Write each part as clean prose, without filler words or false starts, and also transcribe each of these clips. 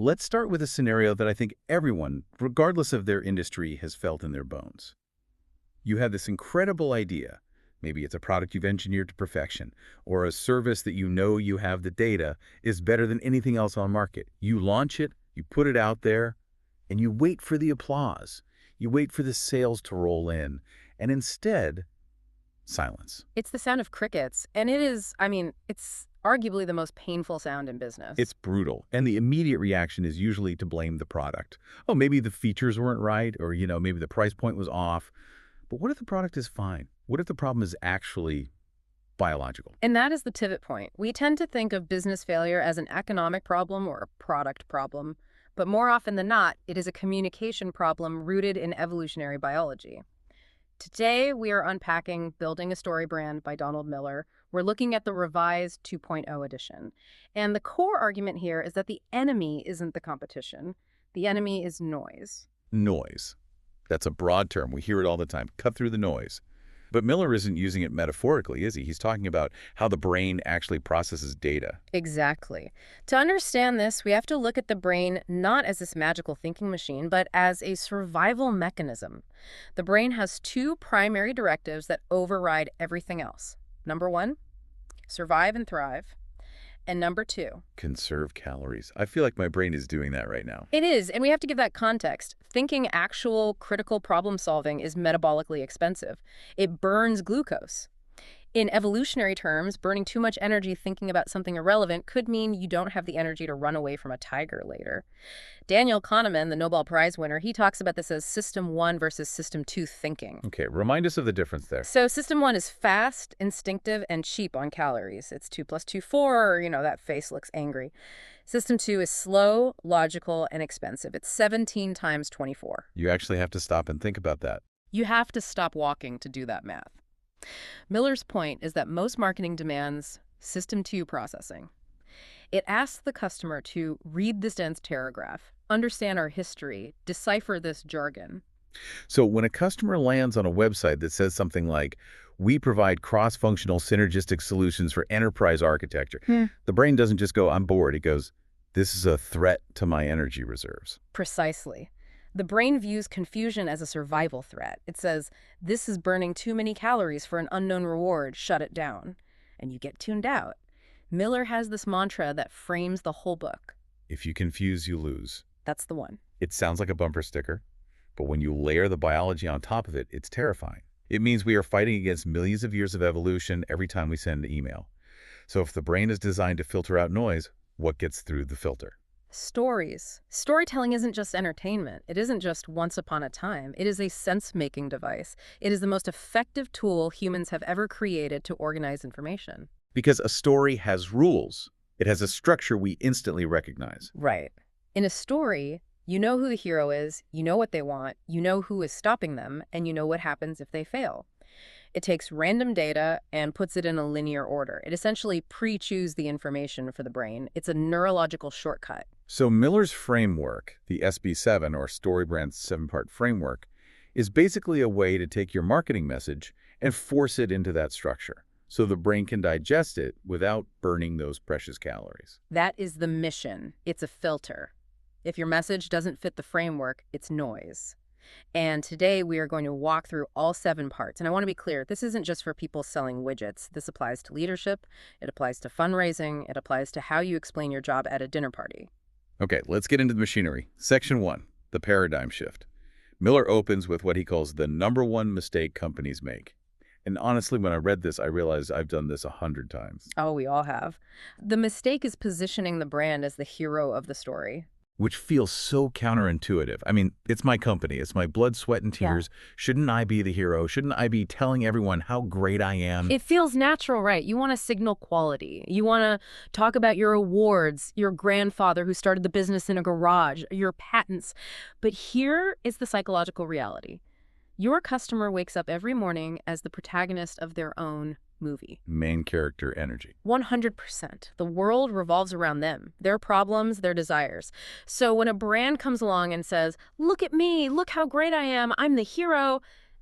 Let's start with a scenario that I think everyone, regardless of their industry, has felt in their bones. You have this incredible idea. Maybe it's a product you've engineered to perfection, or a service that you know you have the data is better than anything else on market. You launch it, you put it out there, and you wait for the applause. You wait for the sales to roll in, and instead, silence. It's the sound of crickets, and it's arguably the most painful sound in business. It's brutal, and the immediate reaction is usually to blame the product. Oh, maybe the features weren't right, or, maybe the price point was off. But what if the product is fine? What if the problem is actually biological? And that is the pivot point. We tend to think of business failure as an economic problem or a product problem, but more often than not, it is a communication problem rooted in evolutionary biology. Today, we are unpacking Building a Story Brand by Donald Miller. We're looking at the revised 2.0 edition. And the core argument here is that the enemy isn't the competition. The enemy is noise. Noise. That's a broad term. We hear it all the time. Cut through the noise. But Miller isn't using it metaphorically, is he? He's talking about how the brain actually processes data. Exactly. To understand this, we have to look at the brain not as this magical thinking machine, but as a survival mechanism. The brain has two primary directives that override everything else. Number one, survive and thrive. And number two, conserve calories. I feel like my brain is doing that right now. It is, and we have to give that context. Thinking actual critical problem solving is metabolically expensive. It burns glucose. In evolutionary terms, burning too much energy thinking about something irrelevant could mean you don't have the energy to run away from a tiger later. Daniel Kahneman, the Nobel Prize winner, he talks about this as System 1 versus System 2 thinking. Okay, remind us of the difference there. So System 1 is fast, instinctive, and cheap on calories. It's 2 plus 2, 4, or, that face looks angry. System 2 is slow, logical, and expensive. It's 17 times 24. You actually have to stop and think about that. You have to stop walking to do that math. Miller's point is that most marketing demands System 2 processing. It asks the customer to read this dense paragraph, understand our history, decipher this jargon. So when a customer lands on a website that says something like, we provide cross-functional synergistic solutions for enterprise architecture, the brain doesn't just go, I'm bored. It goes, this is a threat to my energy reserves. Precisely. The brain views confusion as a survival threat. It says, this is burning too many calories for an unknown reward, shut it down. And you get tuned out. Miller has this mantra that frames the whole book. If you confuse, you lose. That's the one. It sounds like a bumper sticker, but when you layer the biology on top of it, it's terrifying. It means we are fighting against millions of years of evolution every time we send an email. So if the brain is designed to filter out noise, what gets through the filter? Stories. Storytelling isn't just entertainment. It isn't just once upon a time. It is a sense-making device. It is the most effective tool humans have ever created to organize information. Because a story has rules. It has a structure we instantly recognize. Right. In a story, you know who the hero is, you know what they want, you know who is stopping them, and you know what happens if they fail. It takes random data and puts it in a linear order. It essentially pre-chews the information for the brain. It's a neurological shortcut. So Miller's framework, the SB7 or StoryBrand's 7-part framework, is basically a way to take your marketing message and force it into that structure so the brain can digest it without burning those precious calories. That is the mission. It's a filter. If your message doesn't fit the framework, it's noise. And today we are going to walk through all 7 parts. And I want to be clear, this isn't just for people selling widgets. This applies to leadership, it applies to fundraising, it applies to how you explain your job at a dinner party. Okay, let's get into the machinery. Section 1, the paradigm shift. Miller opens with what he calls the #1 mistake companies make. And honestly, when I read this, I realized I've done this 100 times. Oh, we all have. The mistake is positioning the brand as the hero of the story. Which feels so counterintuitive. I mean, it's my company. It's my blood, sweat, and tears. Yeah. Shouldn't I be the hero? Shouldn't I be telling everyone how great I am? It feels natural, right? You want to signal quality. You want to talk about your awards, your grandfather who started the business in a garage, your patents. But here is the psychological reality. Your customer wakes up every morning as the protagonist of their own movie. Main character energy. 100%. The world revolves around them, their problems, their desires. So when a brand comes along and says, look at me, look how great I am, I'm the hero,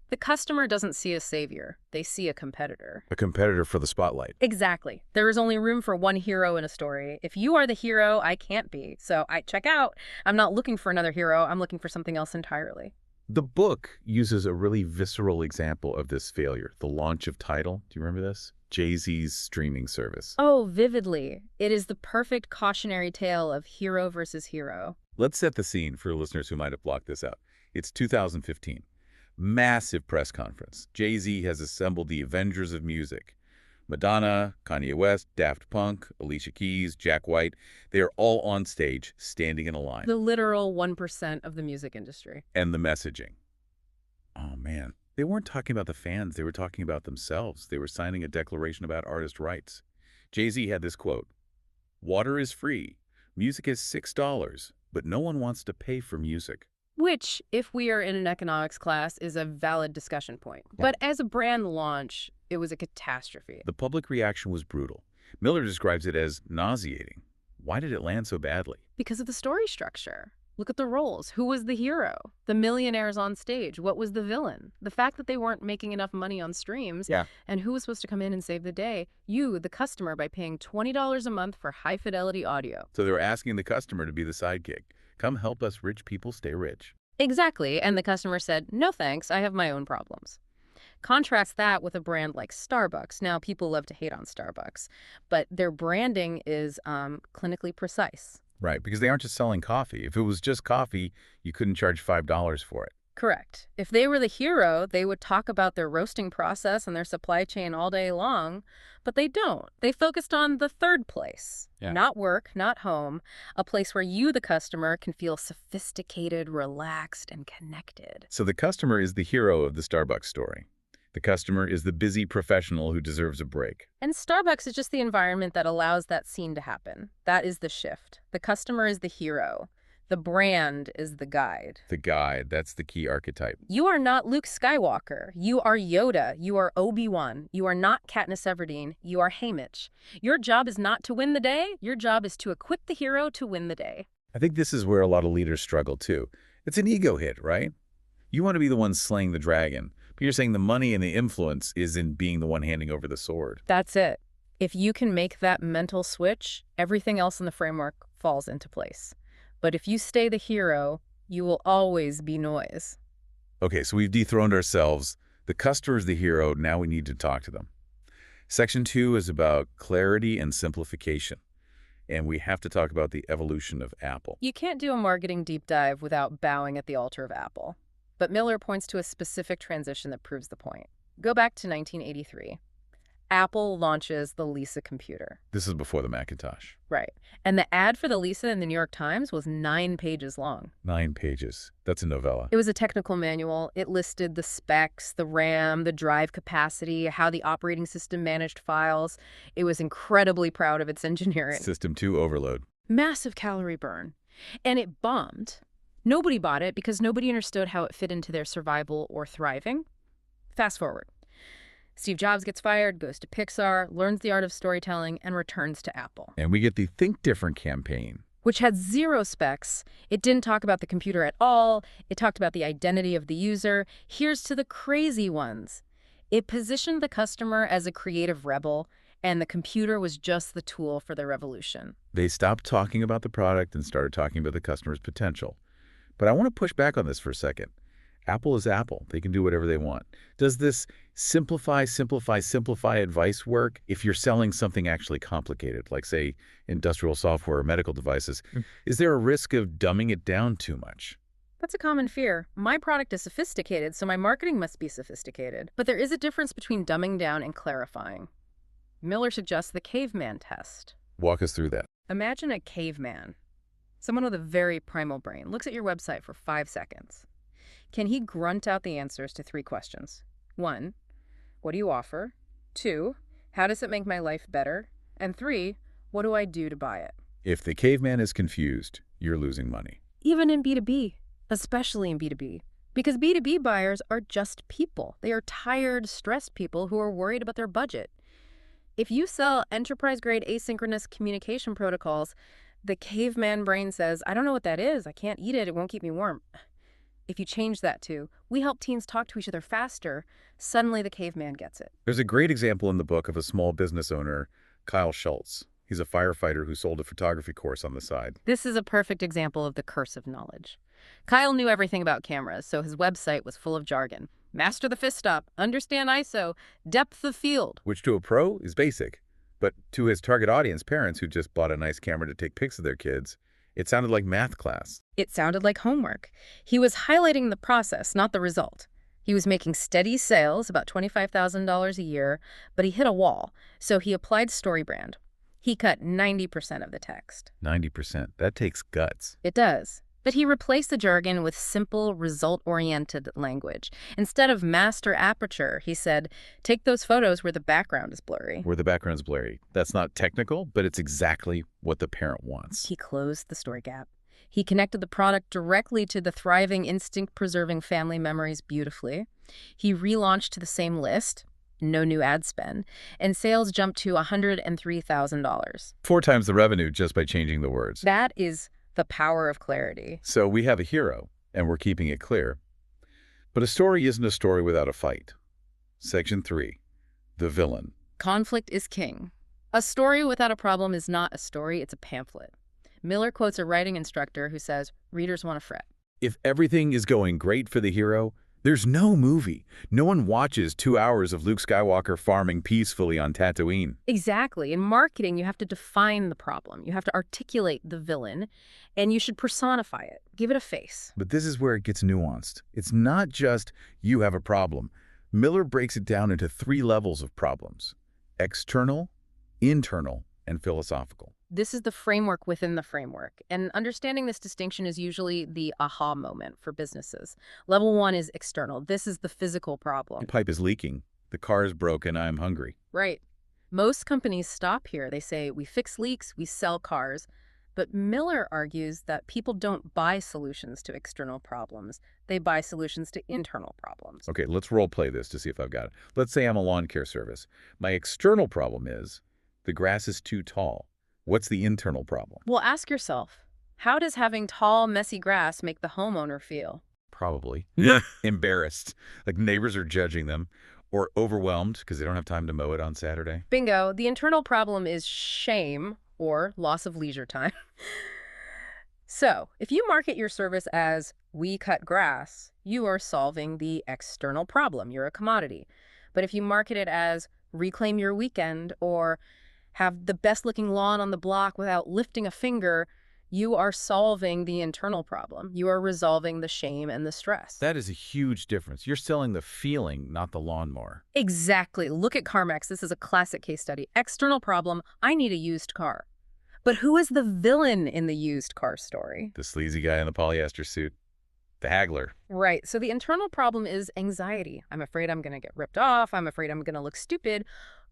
The customer doesn't see a savior. They see a competitor. A competitor for the spotlight. Exactly. There is only room for one hero in a story. If you are the hero, I can't be. So I check out. I'm not looking for another hero. I'm looking for something else entirely. The book uses a really visceral example of this failure, the launch of Tidal. Do you remember this? Jay-Z's streaming service. Oh, vividly. It is the perfect cautionary tale of hero versus hero. Let's set the scene for listeners who might have blocked this out. It's 2015. Massive press conference. Jay-Z has assembled the Avengers of music. Madonna, Kanye West, Daft Punk, Alicia Keys, Jack White, they are all on stage, standing in a line. The literal 1% of the music industry. And the messaging. Oh, man. They weren't talking about the fans. They were talking about themselves. They were signing a declaration about artist rights. Jay-Z had this quote, "Water is free. Music is $6, but no one wants to pay for music." Which, if we are in an economics class, is a valid discussion point. But as a brand launch, it was a catastrophe. The public reaction was brutal. Miller describes it as nauseating. Why did it land so badly? Because of the story structure. Look at the roles. Who was the hero? The millionaires on stage. What was the villain? The fact that they weren't making enough money on streams. Yeah. And who was supposed to come in and save the day? You, the customer, by paying $20 a month for high-fidelity audio. So they were asking the customer to be the sidekick. Come help us rich people stay rich. Exactly. And the customer said, no thanks, I have my own problems. Contrast that with a brand like Starbucks. Now, people love to hate on Starbucks, but their branding is clinically precise. Right, because they aren't just selling coffee. If it was just coffee, you couldn't charge $5 for it. Correct. If they were the hero, they would talk about their roasting process and their supply chain all day long, but they don't. They focused on the third place. Yeah. Not work, not home, a place where you, the customer, can feel sophisticated, relaxed, and connected. So the customer is the hero of the Starbucks story. The customer is the busy professional who deserves a break. And Starbucks is just the environment that allows that scene to happen. That is the shift. The customer is the hero. The brand is the guide. The guide, that's the key archetype. You are not Luke Skywalker. You are Yoda. You are Obi-Wan. You are not Katniss Everdeen. You are Haymitch. Your job is not to win the day. Your job is to equip the hero to win the day. I think this is where a lot of leaders struggle too. It's an ego hit, right? You want to be the one slaying the dragon, but you're saying the money and the influence is in being the one handing over the sword. That's it. If you can make that mental switch, everything else in the framework falls into place. But if you stay the hero, you will always be noise. Okay, so we've dethroned ourselves. The customer is the hero. Now we need to talk to them. Section 2 is about clarity and simplification. And we have to talk about the evolution of Apple. You can't do a marketing deep dive without bowing at the altar of Apple. But Miller points to a specific transition that proves the point. Go back to 1983. Apple launches the Lisa computer. This is before the Macintosh. Right. And the ad for the Lisa in the New York Times was 9 pages long. 9 pages. That's a novella. It was a technical manual. It listed the specs, the RAM, the drive capacity, how the operating system managed files. It was incredibly proud of its engineering. System 2 overload. Massive calorie burn. And it bombed. Nobody bought it because nobody understood how it fit into their survival or thriving. Fast forward. Steve Jobs gets fired, goes to Pixar, learns the art of storytelling, and returns to Apple. And we get the Think Different campaign. Which had 0 specs. It didn't talk about the computer at all. It talked about the identity of the user. Here's to the crazy ones. It positioned the customer as a creative rebel, and the computer was just the tool for their revolution. They stopped talking about the product and started talking about the customer's potential. But I want to push back on this for a second. Apple is Apple. They can do whatever they want. Does this simplify advice work if you're selling something actually complicated, like, say, industrial software or medical devices? Is there a risk of dumbing it down too much? That's a common fear. My product is sophisticated, so my marketing must be sophisticated. But there is a difference between dumbing down and clarifying. Miller suggests the caveman test. Walk us through that. Imagine a caveman. Someone with a very primal brain looks at your website for 5 seconds. Can he grunt out the answers to 3 questions? 1, what do you offer? 2, how does it make my life better? And 3, what do I do to buy it? If the caveman is confused, you're losing money. Even in B2B, especially in B2B. Because B2B buyers are just people. They are tired, stressed people who are worried about their budget. If you sell enterprise-grade asynchronous communication protocols, the caveman brain says, I don't know what that is. I can't eat it. It won't keep me warm. If you change that to, we help teens talk to each other faster, suddenly the caveman gets it. There's a great example in the book of a small business owner, Kyle Schultz. He's a firefighter who sold a photography course on the side. This is a perfect example of the curse of knowledge. Kyle knew everything about cameras, so his website was full of jargon. Master the fist stop, understand ISO, depth of field. Which to a pro is basic. But to his target audience, parents who just bought a nice camera to take pics of their kids, it sounded like math class. It sounded like homework. He was highlighting the process, not the result. He was making steady sales, about $25,000 a year, but he hit a wall, so he applied StoryBrand. He cut 90% of the text. 90%. That takes guts. It does. But he replaced the jargon with simple, result-oriented language. Instead of master aperture, he said, take those photos where the background is blurry. Where the background's blurry. That's not technical, but it's exactly what the parent wants. He closed the story gap. He connected the product directly to the thriving, instinct-preserving family memories beautifully. He relaunched the same list, no new ad spend, and sales jumped to $103,000. 4 times the revenue just by changing the words. That is the power of clarity. So we have a hero, and we're keeping it clear. But a story isn't a story without a fight. Section 3. The villain. Conflict is king. A story without a problem is not a story, it's a pamphlet. Miller quotes a writing instructor who says, readers want to fret. If everything is going great for the hero, there's no movie. No one watches 2 hours of Luke Skywalker farming peacefully on Tatooine. Exactly. In marketing, you have to define the problem. You have to articulate the villain, and you should personify it. Give it a face. But this is where it gets nuanced. It's not just you have a problem. Miller breaks it down into 3 levels of problems: external, internal, and philosophical. This is the framework within the framework, and understanding this distinction is usually the aha moment for businesses. Level 1 is external. This is the physical problem. The pipe is leaking. The car is broken. I'm hungry. Right. Most companies stop here. They say, we fix leaks, we sell cars. But Miller argues that people don't buy solutions to external problems. They buy solutions to internal problems. Okay, let's role play this to see if I've got it. Let's say I'm a lawn care service. My external problem is the grass is too tall. What's the internal problem? Well, ask yourself, how does having tall, messy grass make the homeowner feel? Probably Yeah. embarrassed, like neighbors are judging them, or overwhelmed because they don't have time to mow it on Saturday. Bingo. The internal problem is shame or loss of leisure time. So, if you market your service as, we cut grass, you are solving the external problem. You're a commodity. But if you market it as, reclaim your weekend, or have the best-looking lawn on the block without lifting a finger, you are solving the internal problem. You are resolving the shame and the stress. That is a huge difference. You're selling the feeling, not the lawnmower. Exactly. Look at CarMax. This is a classic case study. External problem, I need a used car. But who is the villain in the used car story? The sleazy guy in the polyester suit. The haggler. Right. So the internal problem is anxiety. I'm afraid I'm going to get ripped off. I'm afraid I'm going to look stupid.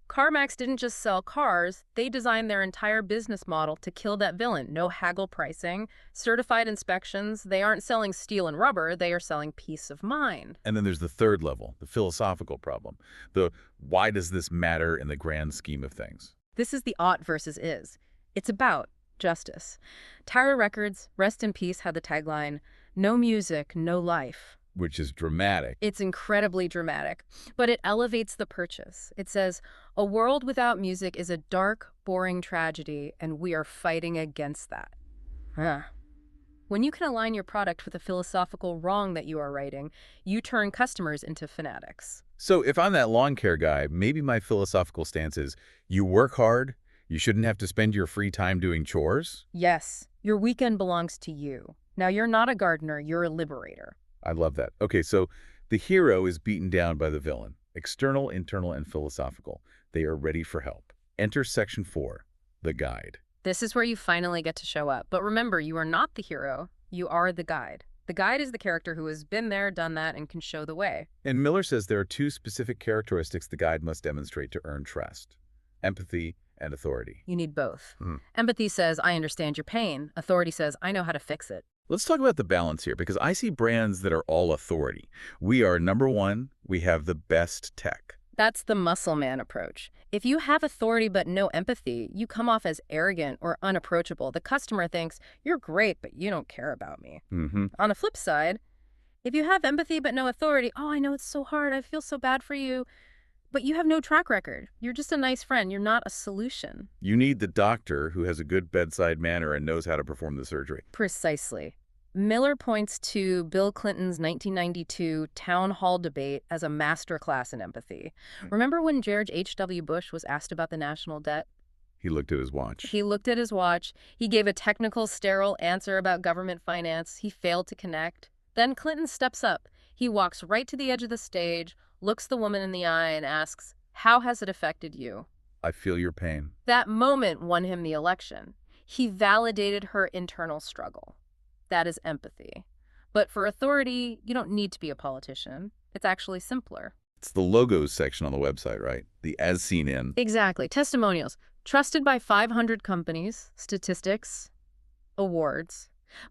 CarMax didn't just sell cars, they designed their entire business model to kill that villain. No haggle pricing, certified inspections. They aren't selling steel and rubber, they are selling peace of mind. And then there's the third level, the philosophical problem. The why does this matter in the grand scheme of things? This is the ought versus is. It's about justice. Tower Records, Rest in Peace, had the tagline, no music, no life. Which is dramatic. It's incredibly dramatic, but it elevates the purchase. It says, a world without music is a dark, boring tragedy, and we are fighting against that. When you can align your product with the philosophical wrong that you are righting, you turn customers into fanatics. So if I'm that lawn care guy, maybe my philosophical stance is, you work hard, you shouldn't have to spend your free time doing chores? Yes, your weekend belongs to you. Now, you're not a gardener, you're a liberator. I love that. Okay, so the hero is beaten down by the villain. External, internal, and philosophical. They are ready for help. Enter Section 4, the guide. This is where you finally get to show up. But remember, you are not the hero. You are the guide. The guide is the character who has been there, done that, and can show the way. And Miller says there are 2 specific characteristics the guide must demonstrate to earn trust: empathy and authority. You need both. Empathy says, I understand your pain. Authority says, I know how to fix it. Let's talk about the balance here, because I see brands that are all authority. We are number 1, we have the best tech. That's the muscle man approach. If you have authority but no empathy, you come off as arrogant or unapproachable. The customer thinks, you're great, but you don't care about me. On the flip side, If you have empathy but no authority, oh, I know it's so hard, I feel so bad for you, but you have no track record. You're just a nice friend. You're not a solution. You need the doctor who has a good bedside manner and knows how to perform the surgery. Precisely. Miller points to Bill Clinton's 1992 town hall debate as a masterclass in empathy. Remember when George H.W. Bush was asked about the national debt? He looked at his watch. He looked at his watch. He gave a technical, sterile answer about government finance. He failed to connect. Then Clinton steps up. He walks right to the edge of the stage, looks the woman in the eye, and asks, "How has it affected you?" I feel your pain. That moment won him the election. He validated her internal struggle. That is empathy. But for authority, you don't need to be a politician. It's actually simpler. It's the logos section on the website, right? The as seen in. Exactly. Testimonials. Trusted by 500 companies, statistics, awards.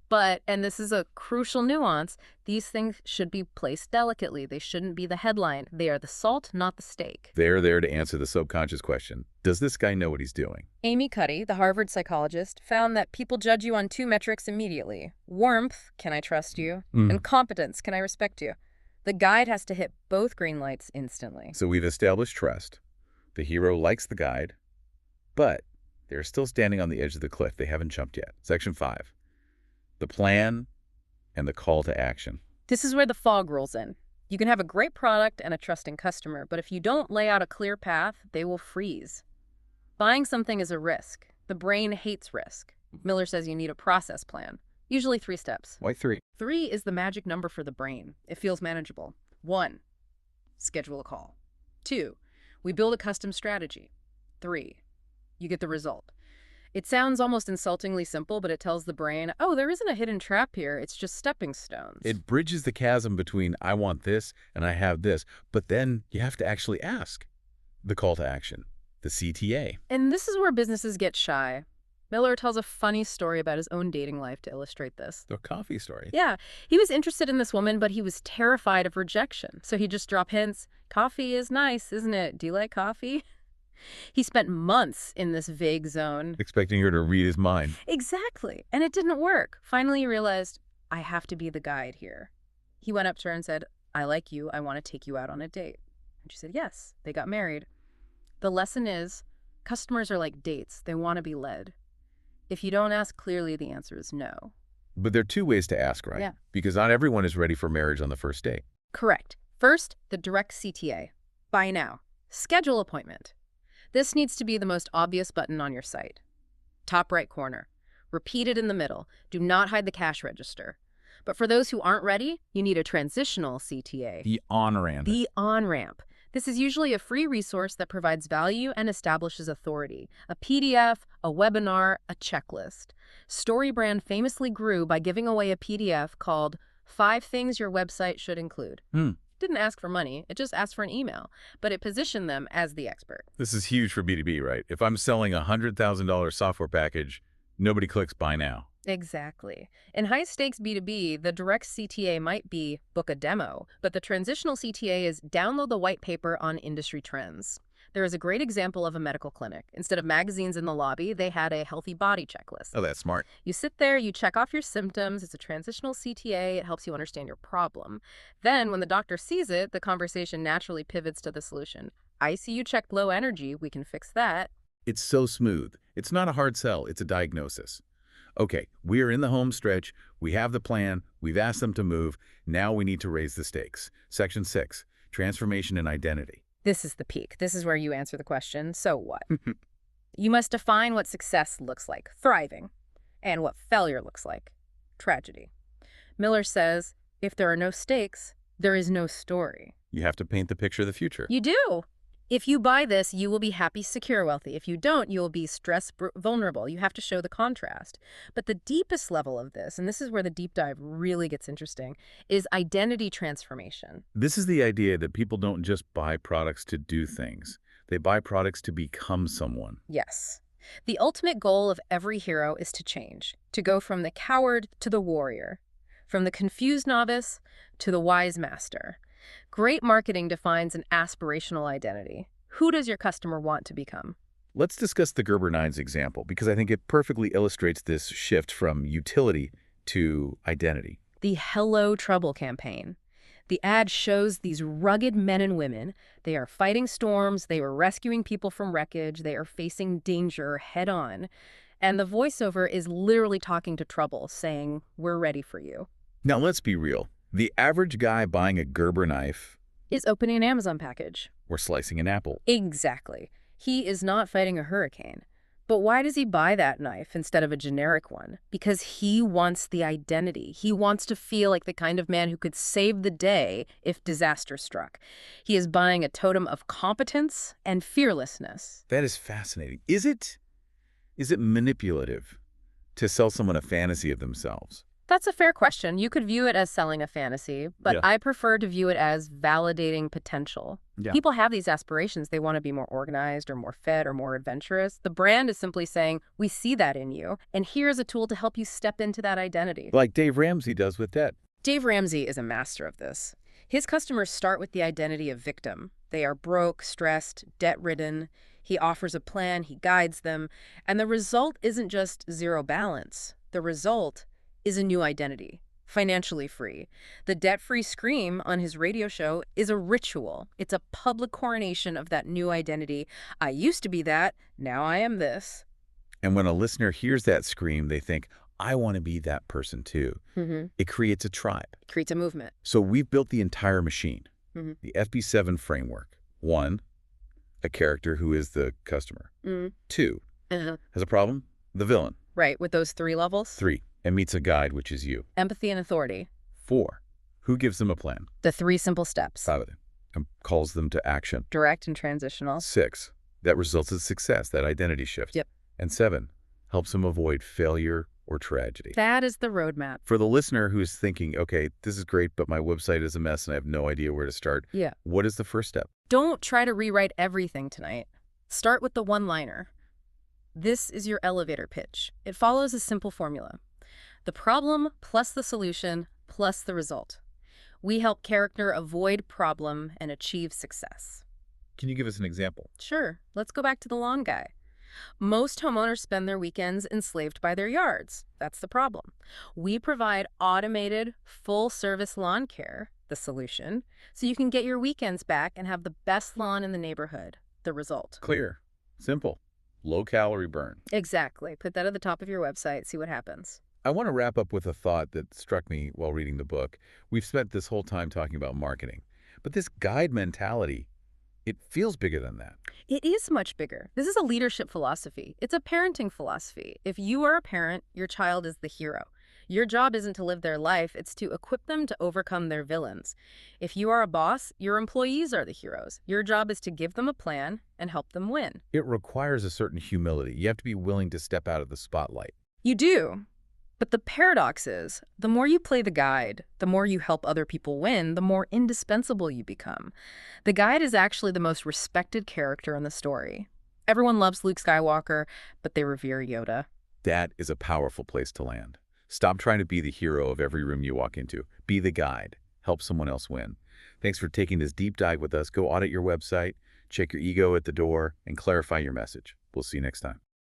But, and this is a crucial nuance, these things should be placed delicately. They shouldn't be the headline. They are the salt, not the steak. They're there to answer the subconscious question. Does this guy know what he's doing? Amy Cuddy, the Harvard psychologist, found that people judge you on two metrics immediately. Warmth, can I trust you? And competence, can I respect you? The guide has to hit both green lights instantly. So we've established trust. The hero likes the guide, but they're still standing on the edge of the cliff. They haven't jumped yet. Section 5. The plan and the call to action. This is where the fog rolls in. You can have a great product and a trusting customer, but if you don't lay out a clear path, they will freeze. Buying something is a risk. The brain hates risk. Miller says you need a process plan, usually 3 steps. Why 3? 3 is the magic number for the brain. It feels manageable. 1, schedule a call. 2, we build a custom strategy. 3, you get the result. It sounds almost insultingly simple, but it tells the brain, oh, there isn't a hidden trap here. It's just stepping stones. It bridges the chasm between I want this and I have this, but then you have to actually ask. The call to action, the CTA. And this is where businesses get shy. Miller tells a funny story about his own dating life to illustrate this. The coffee story. Yeah, he was interested in this woman, but he was terrified of rejection. So he just dropped hints. Coffee is nice, isn't it? Do you like coffee? He spent months in this vague zone. Expecting her to read his mind. Exactly. And it didn't work. Finally, he realized, I have to be the guide here. He went up to her and said, I like you. I want to take you out on a date. And she said, yes. They got married. The lesson is, customers are like dates. They want to be led. If you don't ask clearly, the answer is no. But there are 2 ways to ask, right? Yeah. Because not everyone is ready for marriage on the first date. Correct. First, the direct CTA. Buy now. Schedule appointment. This needs to be the most obvious button on your site. Top right corner. Repeat it in the middle. Do not hide the cash register. But for those who aren't ready, you need a transitional CTA. The on-ramp. The on-ramp. This is usually a free resource that provides value and establishes authority. A PDF, a webinar, a checklist. StoryBrand famously grew by giving away a PDF called 5 Things Your Website Should Include. Didn't ask for money, it just asked for an email, but it positioned them as the expert. This is huge for B2B, right? If I'm selling a $100,000 software package, nobody clicks buy now. Exactly. In high-stakes B2B, the direct CTA might be book a demo, but the transitional CTA is download the white paper on industry trends. There is a great example of a medical clinic. Instead of magazines in the lobby, they had a healthy body checklist. Oh, that's smart. You sit there, you check off your symptoms. It's a transitional CTA. It helps you understand your problem. Then, when the doctor sees it, the conversation naturally pivots to the solution. I see you checked low energy. We can fix that. It's so smooth. It's not a hard sell. It's a diagnosis. Okay, we are in the home stretch. We have the plan. We've asked them to move. Now we need to raise the stakes. Section 6, transformation and identity. This is the peak. This is where you answer the question, so what? You must define what success looks like, thriving, and what failure looks like, tragedy. Miller says, if there are no stakes, there is no story. You have to paint the picture of the future. You do. If you buy this, you will be happy, secure, wealthy. If you don't, you will be stressed, vulnerable. You have to show the contrast. But the deepest level of this, and this is where the deep dive really gets interesting, is identity transformation. This is the idea that people don't just buy products to do things. They buy products to become someone. Yes. The ultimate goal of every hero is to change, to go from the coward to the warrior, from the confused novice to the wise master. Great marketing defines an aspirational identity. Who does your customer want to become? Let's discuss the Gerber Nines example because I think it perfectly illustrates this shift from utility to identity. The Hello Trouble campaign. The ad shows these rugged men and women. They are fighting storms, they are rescuing people from wreckage, they are facing danger head on. And the voiceover is literally talking to trouble, saying, "We're ready for you." Now, let's be real. The average guy buying a Gerber knife Is opening an Amazon package. or slicing an apple. Exactly. He is not fighting a hurricane. But why does he buy that knife instead of a generic one? Because he wants the identity. He wants to feel like the kind of man who could save the day if disaster struck. He is buying a totem of competence and fearlessness. That is fascinating. Is it manipulative to sell someone a fantasy of themselves? That's a fair question. You could view it as selling a fantasy, but Yeah. I prefer to view it as validating potential. Yeah. People have these aspirations. They want to be more organized or more fed or more adventurous. The brand is simply saying, "We see that in you, and here's a tool to help you step into that identity." Like Dave Ramsey does with debt. Dave Ramsey is a master of this. His customers start with the identity of victim. They are broke, stressed, debt-ridden. He offers a plan, he guides them, and the result isn't just zero balance. The result is a new identity, financially free. The debt-free scream on his radio show is a ritual. It's a public coronation of that new identity. I used to be that, now I am this. And when a listener hears that scream, they think, I want to be that person too. Mm-hmm. It creates a tribe. Creates a movement. So we've built the entire machine. Mm-hmm. The FB7 framework. 1, a character who is the customer. Mm. 2, Uh-huh. has a problem, the villain. Right, with those 3 levels. 3, and meets a guide, which is you. Empathy and authority. 4, who gives them a plan. The 3 simple steps. 5, and calls them to action. Direct and transitional. 6, that results in success, that identity shift. Yep. And 7, helps them avoid failure or tragedy. That is the roadmap. For the listener who's thinking, okay, this is great, but my website is a mess and I have no idea where to start. Yeah. What is the first step? Don't try to rewrite everything tonight. Start with the one-liner. This is your elevator pitch. It follows a simple formula. The problem plus the solution plus the result. We help character avoid problem and achieve success. Can you give us an example? Sure, let's go back to the lawn guy. Most homeowners spend their weekends enslaved by their yards. That's the problem. We provide automated, full-service lawn care, the solution, so you can get your weekends back and have the best lawn in the neighborhood, the result. Clear. Simple. Low-calorie burn. Exactly. Put that at the top of your website, see what happens. I want to wrap up with a thought that struck me while reading the book. We've spent this whole time talking about marketing, but this guide mentality, it feels bigger than that. It is much bigger. This is a leadership philosophy. It's a parenting philosophy. If you are a parent, your child is the hero. Your job isn't to live their life, it's to equip them to overcome their villains. If you are a boss, your employees are the heroes. Your job is to give them a plan and help them win. It requires a certain humility. You have to be willing to step out of the spotlight. You do. But the paradox is, the more you play the guide, the more you help other people win, the more indispensable you become. The guide is actually the most respected character in the story. Everyone loves Luke Skywalker, but they revere Yoda. That is a powerful place to land. Stop trying to be the hero of every room you walk into. Be the guide. Help someone else win. Thanks for taking this deep dive with us. Go audit your website, check your ego at the door, and clarify your message. We'll see you next time.